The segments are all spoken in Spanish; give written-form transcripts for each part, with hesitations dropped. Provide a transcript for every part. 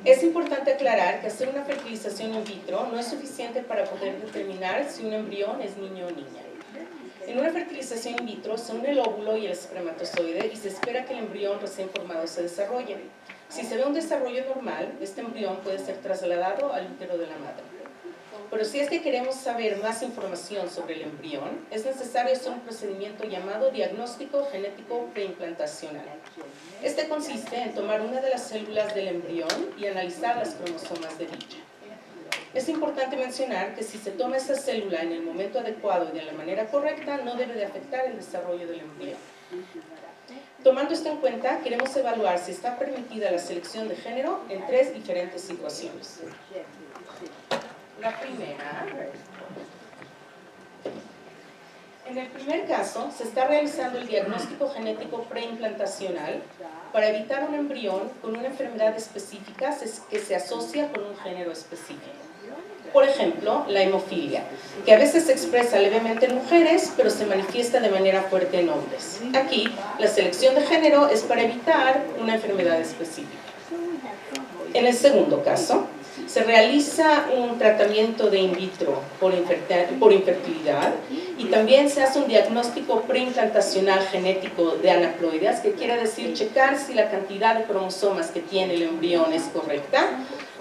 Es importante aclarar que hacer una fertilización in vitro no es suficiente para poder determinar si un embrión es niño o niña. En una fertilización in vitro se une el óvulo y el espermatozoide y se espera que el embrión recién formado se desarrolle. Si se ve un desarrollo normal, este embrión puede ser trasladado al útero de la madre. Pero si es que queremos saber más información sobre el embrión, es necesario hacer un procedimiento llamado diagnóstico genético preimplantacional. Este consiste en tomar una de las células del embrión y analizar las cromosomas de dicha. Es importante mencionar que si se toma esa célula en el momento adecuado y de la manera correcta, no debe de afectar el desarrollo del embrión. Tomando esto en cuenta, queremos evaluar si está permitida la selección de género en 3 diferentes situaciones. La primera, en el primer caso, se está realizando el diagnóstico genético preimplantacional para evitar un embrión con una enfermedad específica que se asocia con un género específico. Por ejemplo, la hemofilia, que a veces se expresa levemente en mujeres, pero se manifiesta de manera fuerte en hombres. Aquí, la selección de género es para evitar una enfermedad específica. En el segundo caso, se realiza un tratamiento de in vitro por infertilidad y también se hace un diagnóstico preimplantacional genético de anaploideas, que quiere decir checar si la cantidad de cromosomas que tiene el embrión es correcta.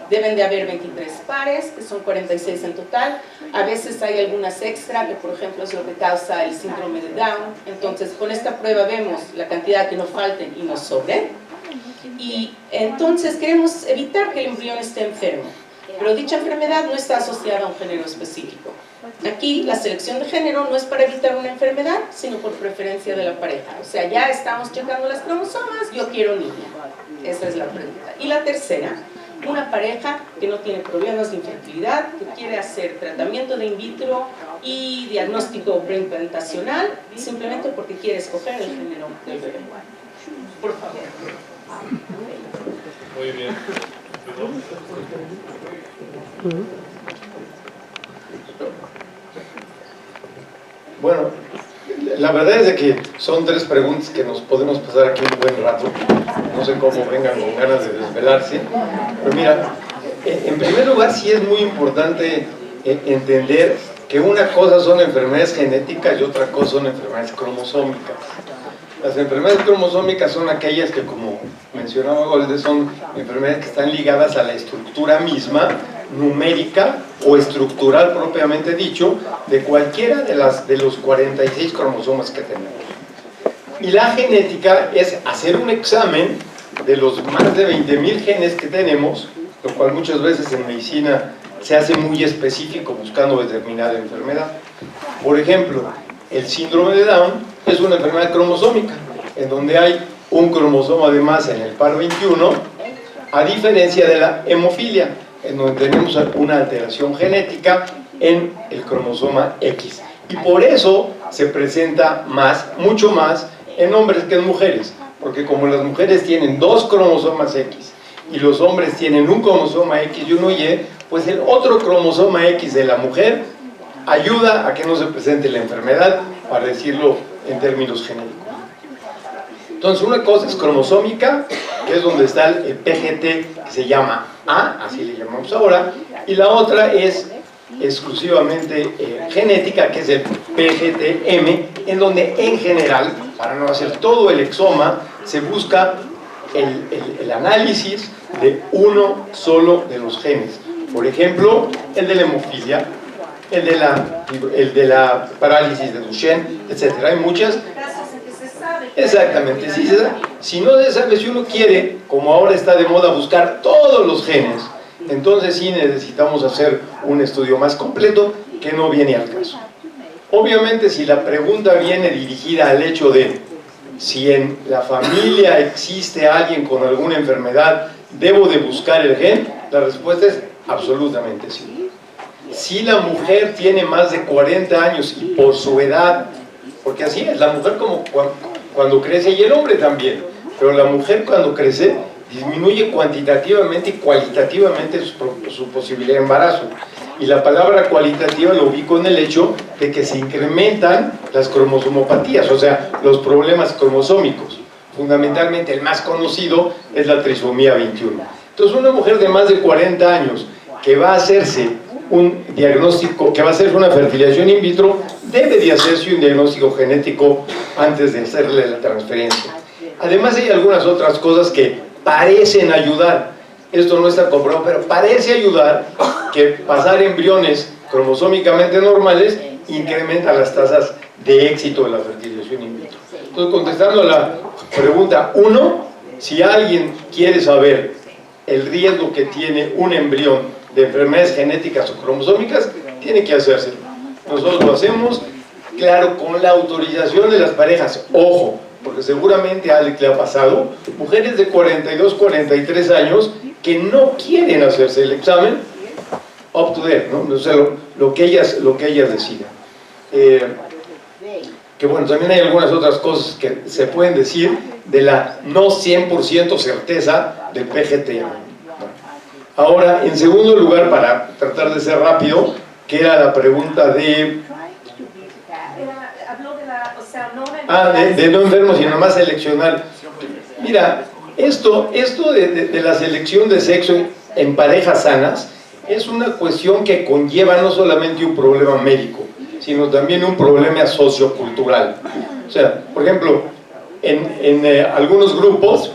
Deben de haber 23 pares, que son 46 en total. A veces hay algunas extra, que por ejemplo es lo que causa el síndrome de Down. Entonces, con esta prueba vemos la cantidad que nos falten y nos sobren. Y entonces queremos evitar que el embrión esté enfermo. Pero dicha enfermedad no está asociada a un género específico. Aquí la selección de género no es para evitar una enfermedad, sino por preferencia de la pareja. O sea, ya estamos checando las cromosomas, yo quiero niña. Esa es la pregunta. Y la tercera, una pareja que no tiene problemas de infertilidad, que quiere hacer tratamiento de in vitro y diagnóstico preimplantacional, simplemente porque quiere escoger el género del bebé. Por favor. Muy bien. Bueno, la verdad es de que son 3 preguntas que nos podemos pasar aquí un buen rato. No sé cómo vengan con ganas de desvelarse. Pero mira, en primer lugar sí es muy importante entender que una cosa son enfermedades genéticas y otra cosa son enfermedades cromosómicas. Las enfermedades cromosómicas son aquellas que, como mencionaba Golde, son enfermedades que están ligadas a la estructura misma, numérica o estructural propiamente dicho, de cualquiera de los 46 cromosomas que tenemos. Y la genética es hacer un examen de los más de 20.000 genes que tenemos, lo cual muchas veces en medicina se hace muy específico buscando determinada enfermedad. Por ejemplo, el síndrome de Down es una enfermedad cromosómica, en donde hay un cromosoma de más en el par 21, a diferencia de la hemofilia, en donde tenemos una alteración genética en el cromosoma X. Y por eso se presenta mucho más en hombres que en mujeres, porque como las mujeres tienen 2 cromosomas X y los hombres tienen un cromosoma X y uno Y, pues el otro cromosoma X de la mujer ayuda a que no se presente la enfermedad, para decirlo en términos genéricos. Entonces, una cosa es cromosómica, que es donde está el PGT, que se llama A, así le llamamos ahora, y la otra es exclusivamente genética, que es el PGT-M, en donde en general, para no hacer todo el exoma, se busca el análisis de uno solo de los genes. Por ejemplo, el de la hemofilia, el de la parálisis de Duchenne, etc. Hay muchas. Exactamente, sí, si no se sabe, si uno quiere, como ahora está de moda buscar todos los genes, entonces sí necesitamos hacer un estudio más completo, que no viene al caso. Obviamente, si la pregunta viene dirigida al hecho de si en la familia existe alguien con alguna enfermedad, ¿debo de buscar el gen? La respuesta es absolutamente sí. Si la mujer tiene más de 40 años y por su edad, porque así es, la mujer como cuando crece y el hombre también, pero la mujer cuando crece disminuye cuantitativamente y cualitativamente su posibilidad de embarazo. Y la palabra cualitativa lo ubico en el hecho de que se incrementan las cromosomopatías, o sea, los problemas cromosómicos. Fundamentalmente el más conocido es la trisomía 21. Entonces una mujer de más de 40 años que va a hacerse un diagnóstico, que va a hacer una fertilización in vitro, debe de hacerse un diagnóstico genético antes de hacerle la transferencia. Además hay algunas otras cosas que parecen ayudar, esto no está comprobado, pero parece ayudar, que pasar embriones cromosómicamente normales incrementa las tasas de éxito de la fertilización in vitro. Entonces, contestando a la pregunta 1, si alguien quiere saber el riesgo que tiene un embrión de enfermedades genéticas o cromosómicas, tiene que hacérselo. Nosotros lo hacemos, claro, con la autorización de las parejas. Ojo, porque seguramente a Alex le ha pasado, mujeres de 42, 43 años que no quieren hacerse el examen, up to them, ¿no? O sea, lo que ellas decidan. Que bueno, también hay algunas otras cosas que se pueden decir de la no 100% certeza del PGT. Ahora, en segundo lugar, para tratar de ser rápido, que era la pregunta de... Habló de la, o sea, no de no enfermos, sino más seleccionar. Mira, esto de la selección de sexo en parejas sanas es una cuestión que conlleva no solamente un problema médico, sino también un problema sociocultural. O sea, por ejemplo, en algunos grupos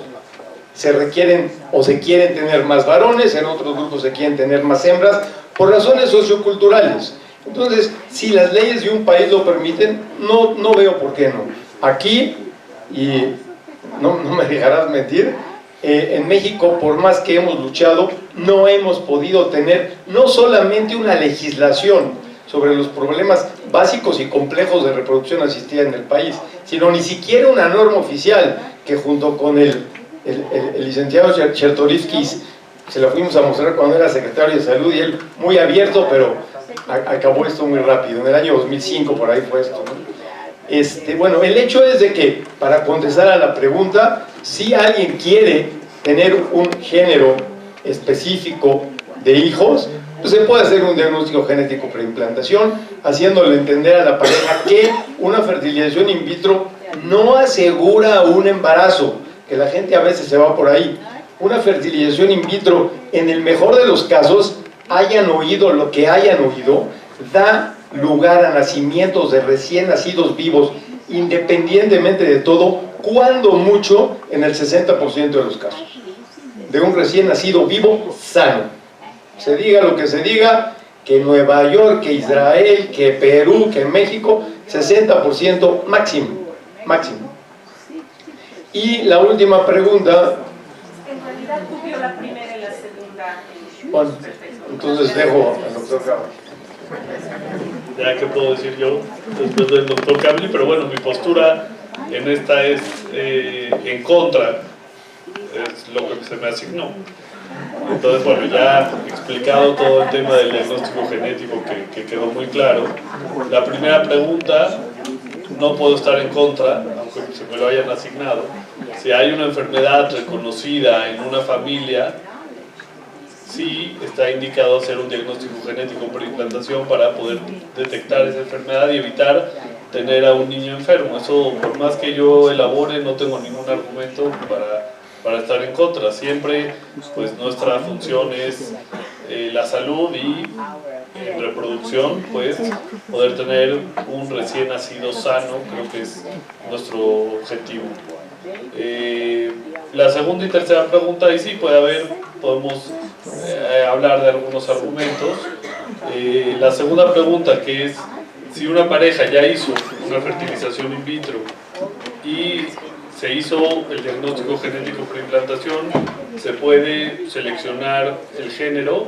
se requieren o se quieren tener más varones, en otros grupos se quieren tener más hembras, por razones socioculturales. Entonces, si las leyes de un país lo permiten, no veo por qué no. Aquí, y no me dejarás mentir, en México, por más que hemos luchado, no hemos podido tener no solamente una legislación sobre los problemas básicos y complejos de reproducción asistida en el país, sino ni siquiera una norma oficial que junto con el licenciado Chertorivsky se la fuimos a mostrar cuando era secretario de salud, y él muy abierto, pero acabó esto muy rápido. En el año 2005 por ahí fue esto, ¿no? Bueno, el hecho es de que, para contestar a la pregunta, si alguien quiere tener un género específico de hijos, pues se puede hacer un diagnóstico genético preimplantación, haciéndole entender a la pareja que una fertilización in vitro no asegura un embarazo, que la gente a veces se va por ahí. Una fertilización in vitro, en el mejor de los casos, hayan oído lo que hayan oído, da lugar a nacimientos de recién nacidos vivos, independientemente de todo, cuando mucho, en el 60% de los casos, de un recién nacido vivo sano. Se diga lo que se diga, que Nueva York, que Israel, que Perú, que México, 60% máximo. Y la última pregunta... En realidad cubrió la primera y la segunda. Bueno, entonces dejo al doctor Cabri. Ya, ¿qué puedo decir yo después del doctor Cabri? Pero bueno, mi postura en esta es en contra, es lo que se me asignó. Entonces, bueno, ya explicado todo el tema del diagnóstico genético que quedó muy claro. La primera pregunta, no puedo estar en contra, aunque se me lo hayan asignado. Si hay una enfermedad reconocida en una familia, sí está indicado hacer un diagnóstico genético por implantación para poder detectar esa enfermedad y evitar tener a un niño enfermo. Eso, por más que yo elabore, no tengo ningún argumento para estar en contra. Siempre, pues, nuestra función es la salud y en reproducción, pues, poder tener un recién nacido sano, creo que es nuestro objetivo. La segunda y tercera pregunta, ahí sí podemos hablar de algunos argumentos. La segunda pregunta, que es si una pareja ya hizo una fertilización in vitro y se hizo el diagnóstico genético preimplantación, se puede seleccionar el género.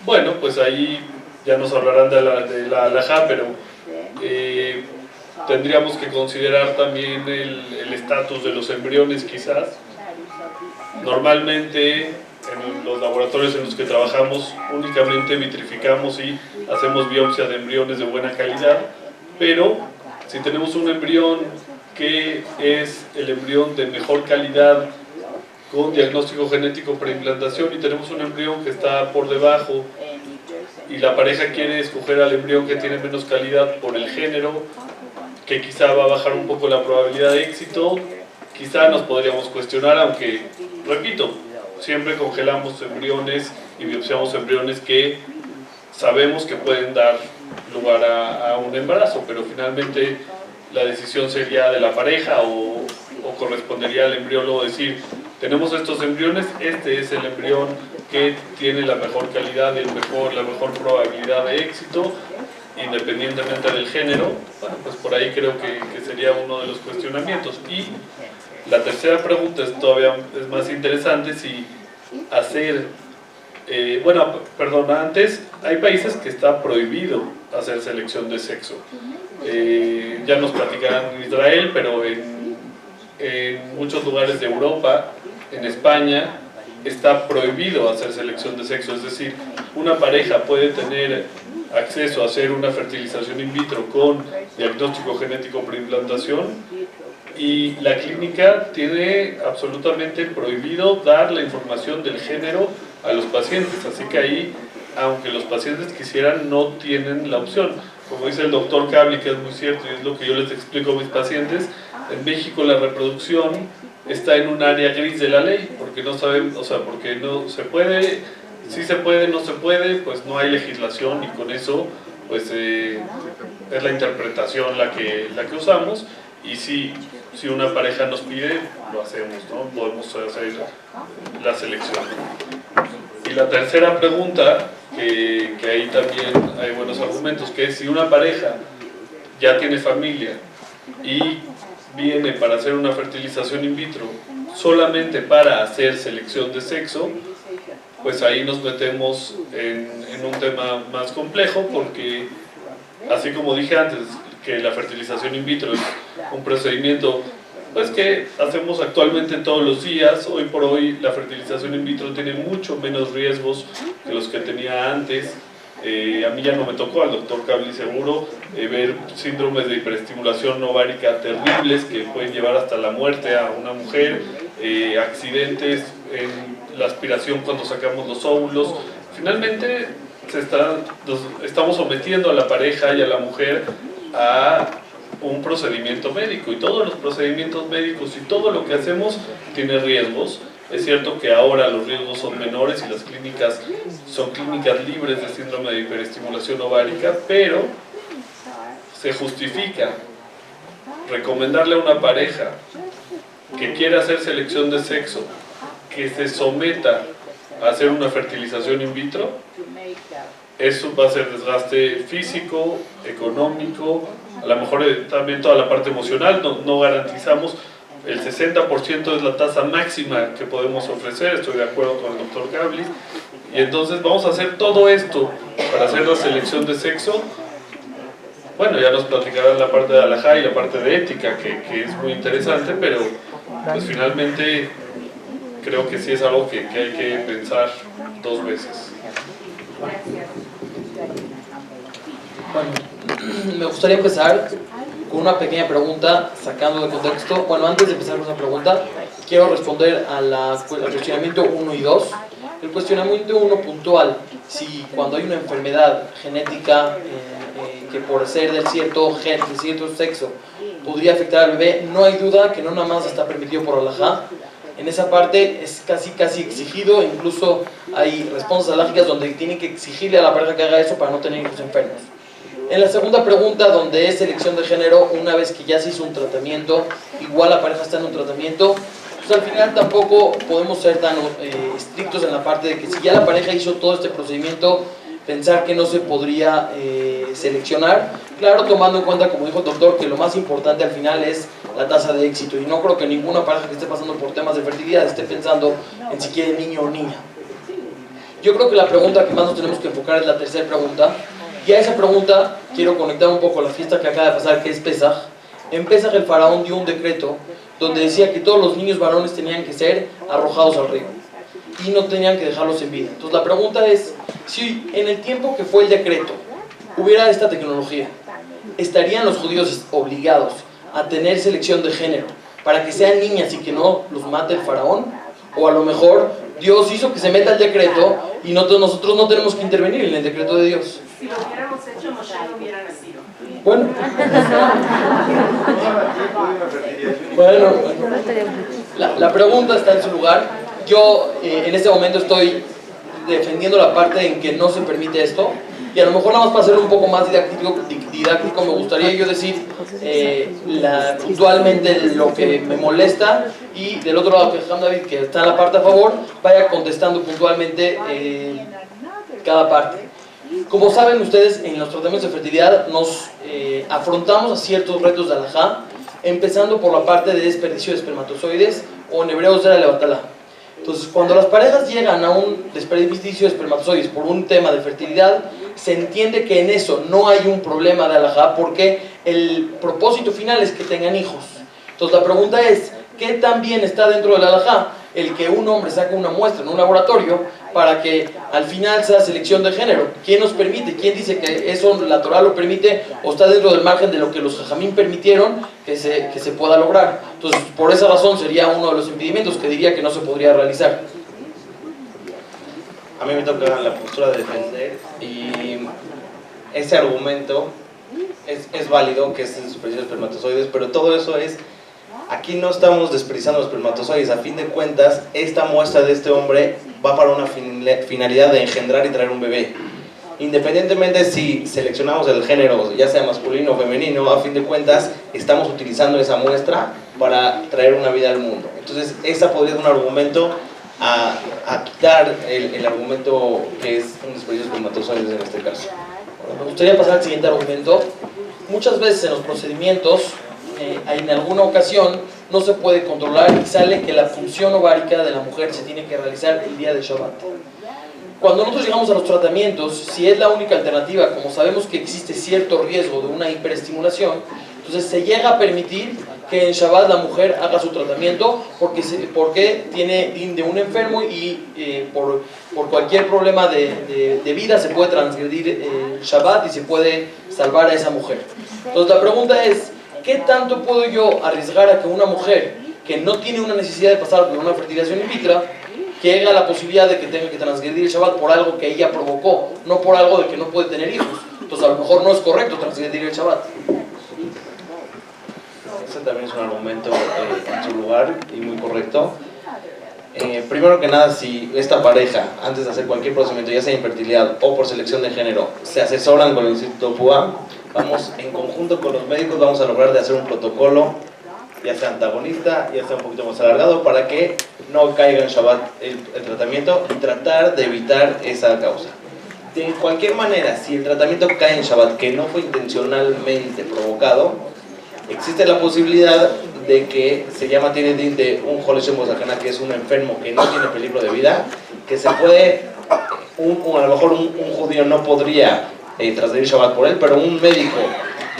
Bueno, pues ahí ya nos hablarán de la alajá, pero tendríamos que considerar también el estatus de los embriones, quizás. Normalmente en los laboratorios en los que trabajamos únicamente vitrificamos y hacemos biopsia de embriones de buena calidad, pero si tenemos un embrión que es el embrión de mejor calidad con diagnóstico genético preimplantación y tenemos un embrión que está por debajo y la pareja quiere escoger al embrión que tiene menos calidad por el género, que quizá va a bajar un poco la probabilidad de éxito, quizá nos podríamos cuestionar, aunque, repito, siempre congelamos embriones y biopsiamos embriones que sabemos que pueden dar lugar a un embarazo, pero finalmente la decisión sería de la pareja o correspondería al embriólogo decir, tenemos estos embriones, este es el embrión que tiene la mejor calidad y la mejor probabilidad de éxito, independientemente del género. Bueno, pues por ahí creo que sería uno de los cuestionamientos. Y la tercera pregunta es más interesante, si hacer, antes hay países que está prohibido hacer selección de sexo. Ya nos platicarán en Israel, pero en muchos lugares de Europa, en España, está prohibido hacer selección de sexo, es decir, una pareja puede tener acceso a hacer una fertilización in vitro con diagnóstico genético preimplantación y la clínica tiene absolutamente prohibido dar la información del género a los pacientes, así que ahí, aunque los pacientes quisieran, no tienen la opción. Como dice el doctor Cabli, que es muy cierto y es lo que yo les explico a mis pacientes, en México la reproducción está en un área gris de la ley, porque no saben, porque no se puede, sí se puede, no se puede, pues no hay legislación y con eso pues es la interpretación la que usamos y si una pareja nos pide, lo hacemos, ¿no? Podemos hacer la selección. Y la tercera pregunta, que ahí también hay buenos argumentos, que es si una pareja ya tiene familia y viene para hacer una fertilización in vitro solamente para hacer selección de sexo, pues ahí nos metemos en un tema más complejo, porque así como dije antes que la fertilización in vitro es un procedimiento pues que hacemos actualmente todos los días, hoy por hoy la fertilización in vitro tiene mucho menos riesgos que los que tenía antes. A mí ya no me tocó, al doctor Cabli seguro, ver síndromes de hiperestimulación ovárica terribles que pueden llevar hasta la muerte a una mujer, accidentes en la aspiración cuando sacamos los óvulos. Finalmente estamos sometiendo a la pareja y a la mujer a un procedimiento médico, y todos los procedimientos médicos y todo lo que hacemos tiene riesgos. Es cierto que ahora los riesgos son menores y las clínicas son clínicas libres de síndrome de hiperestimulación ovárica, pero se justifica recomendarle a una pareja que quiera hacer selección de sexo que se someta a hacer una fertilización in vitro. Eso va a ser desgaste físico, económico, a lo mejor también toda la parte emocional. No garantizamos. El 60% es la tasa máxima que podemos ofrecer, estoy de acuerdo con el doctor Cabli. Y entonces vamos a hacer todo esto para hacer la selección de sexo. Bueno, ya nos platicarán la parte de alajá y la parte de ética, que es muy interesante, pero pues finalmente creo que sí es algo que hay que pensar dos veces. Bueno, me gustaría empezar con una pequeña pregunta, sacando de contexto. Bueno, antes de empezar con esa pregunta, quiero responder al cuestionamiento 1 y 2. El cuestionamiento 1 puntual, si cuando hay una enfermedad genética que por ser del cierto gen, del cierto sexo, podría afectar al bebé, no hay duda que no nada más está permitido por alajá. En esa parte es casi exigido, incluso hay respuestas alágicas donde tienen que exigirle a la pareja que haga eso para no tener hijos enfermos. En la segunda pregunta, donde es selección de género, una vez que ya se hizo un tratamiento, igual la pareja está en un tratamiento, pues al final tampoco podemos ser tan estrictos en la parte de que si ya la pareja hizo todo este procedimiento, pensar que no se podría seleccionar. Claro, tomando en cuenta, como dijo el doctor, que lo más importante al final es la tasa de éxito, y no creo que ninguna pareja que esté pasando por temas de fertilidad esté pensando en si quiere niño o niña. Yo creo que la pregunta que más nos tenemos que enfocar es la tercera pregunta. Y a esa pregunta quiero conectar un poco la fiesta que acaba de pasar, que es Pesaj. En Pesaj el faraón dio un decreto donde decía que todos los niños varones tenían que ser arrojados al río y no tenían que dejarlos en vida. Entonces la pregunta es, si en el tiempo que fue el decreto hubiera esta tecnología, ¿estarían los judíos obligados a tener selección de género para que sean niñas y que no los mate el faraón? O a lo mejor Dios hizo que se meta el decreto y nosotros no tenemos que intervenir en el decreto de Dios. Si lo hubiéramos hecho, Moshe no hubiera nacido. Bueno, la pregunta está en su lugar. yo en este momento estoy defendiendo la parte en que no se permite esto, y a lo mejor nada más para hacerlo un poco más didáctico me gustaría yo decir puntualmente lo que me molesta, y del otro lado que Ham David, que está en la parte a favor, vaya contestando puntualmente cada parte. Como saben ustedes, en los tratamientos de fertilidad nos afrontamos a ciertos retos de alajá, empezando por la parte de desperdicio de espermatozoides, o en hebreo zera levatala. Entonces, cuando las parejas llegan a un desperdicio de espermatozoides por un tema de fertilidad, se entiende que en eso no hay un problema de alajá, porque el propósito final es que tengan hijos. Entonces, la pregunta es, ¿qué tan bien está dentro del alajá el que un hombre saque una muestra en un laboratorio para que al final sea selección de género? ¿Quién nos permite? ¿Quién dice que eso la Torah lo permite o está dentro del margen de lo que los jajamín permitieron que se pueda lograr? Entonces, por esa razón sería uno de los impedimentos que diría que no se podría realizar. A mí me toca la postura de defender, y ese argumento es válido, que es el desperdicio de espermatozoides, pero todo eso es... Aquí no estamos desperdiciando los espermatozoides. A fin de cuentas, esta muestra de este hombre va para una finalidad de engendrar y traer un bebé. Independientemente si seleccionamos el género, ya sea masculino o femenino, a fin de cuentas estamos utilizando esa muestra para traer una vida al mundo. Entonces, esa podría ser un argumento a quitar el argumento que es un desperdicio de espermatozoides en este caso. Me gustaría pasar al siguiente argumento. Muchas veces en los procedimientos, en alguna ocasión, no se puede controlar y sale que la función ovárica de la mujer se tiene que realizar el día de Shabbat. Cuando nosotros llegamos a los tratamientos, si es la única alternativa, como sabemos que existe cierto riesgo de una hiperestimulación, entonces se llega a permitir que en Shabbat la mujer haga su tratamiento porque tiene de un enfermo y por cualquier problema de vida se puede transgredir Shabbat y se puede salvar a esa mujer. Entonces la pregunta es, ¿qué tanto puedo yo arriesgar a que una mujer que no tiene una necesidad de pasar por una fertilización in vitro, que llegue a la posibilidad de que tenga que transgredir el Shabbat por algo que ella provocó, no por algo de que no puede tener hijos? Entonces a lo mejor no es correcto transgredir el Shabbat. Ese también es un argumento en su lugar y muy correcto. Primero que nada, si esta pareja, antes de hacer cualquier procedimiento, ya sea infertilidad o por selección de género, se asesoran con el Instituto PUA, vamos en conjunto con los médicos, vamos a lograr de hacer un protocolo, ya sea antagonista, ya sea un poquito más alargado, para que no caiga en Shabbat el tratamiento y tratar de evitar esa causa. De cualquier manera, si el tratamiento cae en Shabbat, que no fue intencionalmente provocado, existe la posibilidad de que se llama Tinedin de un Holeshem Bosakana, que es un enfermo que no tiene peligro de vida, que se puede, a lo mejor un judío no podría transgredir Shabbat por él, pero un médico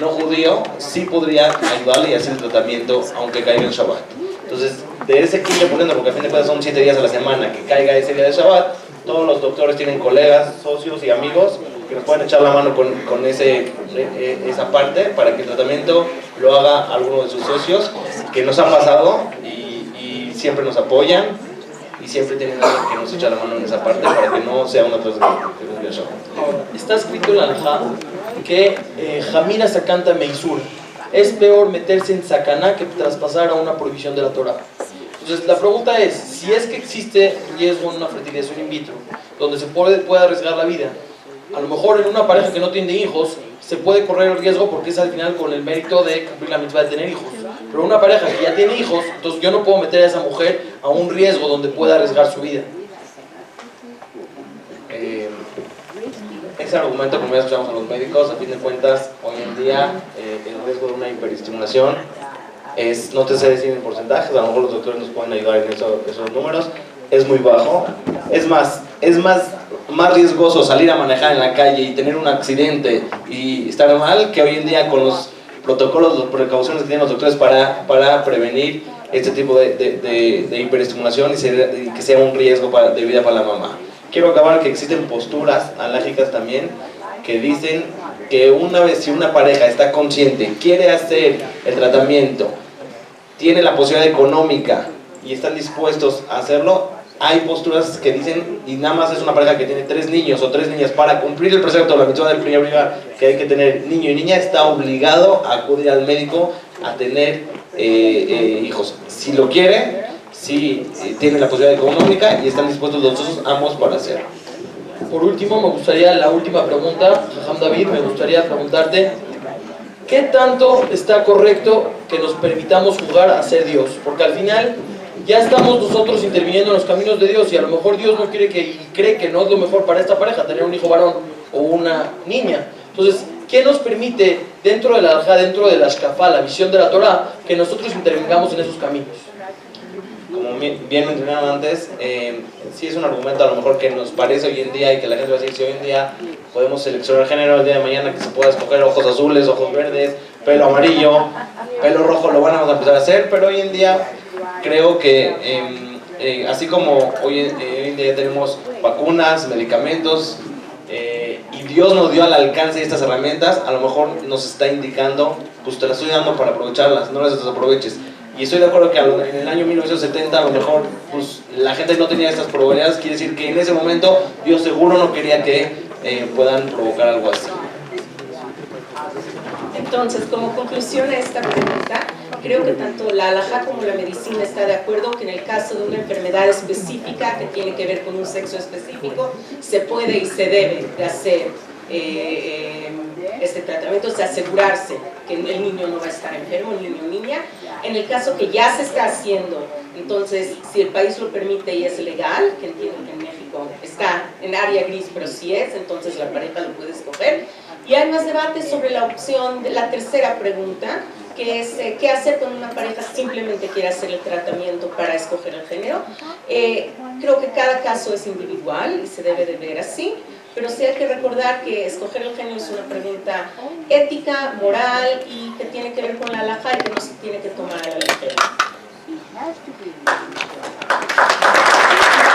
no judío sí podría ayudarle y hacer el tratamiento aunque caiga en Shabbat. Entonces, de ese 15%, porque a fin de cuentas son 7 días a la semana que caiga ese día de Shabbat, todos los doctores tienen colegas, socios y amigos que nos pueden echar la mano con esa parte para que el tratamiento lo haga alguno de sus socios, que nos ha pasado y siempre nos apoyan y siempre tienen alguien que nos echa la mano en esa parte para que no sea una transgresión. Está escrito en la Alajá que Jamina Sakanta Meisur, es peor meterse en Sakaná que traspasar a una prohibición de la Torah. Entonces la pregunta es, si es que existe riesgo en una fertilización in vitro, donde se puede arriesgar la vida, a lo mejor en una pareja que no tiene hijos, se puede correr el riesgo porque es al final con el mérito de cumplir la mitzvah de tener hijos. Pero una pareja que ya tiene hijos, entonces yo no puedo meter a esa mujer a un riesgo donde pueda arriesgar su vida. Ese argumento, como ya escuchamos a los médicos, a fin de cuentas, hoy en día el riesgo de una hiperestimulación es, no te sé decir en porcentajes, a lo mejor los doctores nos pueden ayudar en esos números, es muy bajo. Es más riesgoso salir a manejar en la calle y tener un accidente y estar mal, que hoy en día con los protocolos, las precauciones que tienen los doctores para prevenir este tipo de hiperestimulación y que sea un riesgo de vida para la mamá. Quiero acabar que existen posturas alógicas también que dicen que una vez si una pareja está consciente, quiere hacer el tratamiento, tiene la posibilidad económica y están dispuestos a hacerlo, hay posturas que dicen, y nada más es una pareja que tiene 3 niños o 3 niñas, para cumplir el precepto de la mitzvah del primer lugar, que hay que tener niño y niña, está obligado a acudir al médico a tener hijos. Si lo quiere, sí tienen la posibilidad económica y están dispuestos los dos ambos para hacerlo. Por último, me gustaría, la última pregunta, Jajam David, me gustaría preguntarte, ¿qué tanto está correcto que nos permitamos jugar a ser Dios? Porque al final ya estamos nosotros interviniendo en los caminos de Dios y a lo mejor Dios no quiere y cree que no es lo mejor para esta pareja, tener un hijo varón o una niña. Entonces, ¿qué nos permite dentro de la halajá, dentro de la shkafá, la visión de la Torah, que nosotros intervengamos en esos caminos? Como bien mencionaron antes, sí es un argumento a lo mejor que nos parece hoy en día y que la gente va a decir si hoy en día podemos seleccionar género el día de mañana, que se pueda escoger ojos azules, ojos verdes, pelo amarillo, pelo rojo, lo van a empezar a hacer, pero hoy en día creo que así como hoy en día tenemos vacunas, medicamentos, y Dios nos dio al alcance estas herramientas, a lo mejor nos está indicando, pues te las estoy dando para aprovecharlas, no las desaproveches. Y estoy de acuerdo que en el año 1970 a lo mejor pues, la gente no tenía estas probabilidades, quiere decir que en ese momento Dios seguro no quería que puedan provocar algo así. Entonces, como conclusión a esta pregunta, creo que tanto la halajá como la medicina está de acuerdo que en el caso de una enfermedad específica que tiene que ver con un sexo específico, se puede y se debe de hacer este tratamiento, es asegurarse que el niño no va a estar enfermo, el niño o niña. En el caso que ya se está haciendo, entonces, si el país lo permite y es legal, que entiendo que en México está en área gris, pero si es, entonces la pareja lo puede escoger. Y hay más debate sobre la opción de la tercera pregunta, que es qué hacer cuando una pareja simplemente quiere hacer el tratamiento para escoger el género. Creo que cada caso es individual y se debe de ver así, pero sí hay que recordar que escoger el género es una pregunta ética, moral y que tiene que ver con la halajá y que no se tiene que tomar a la ligera.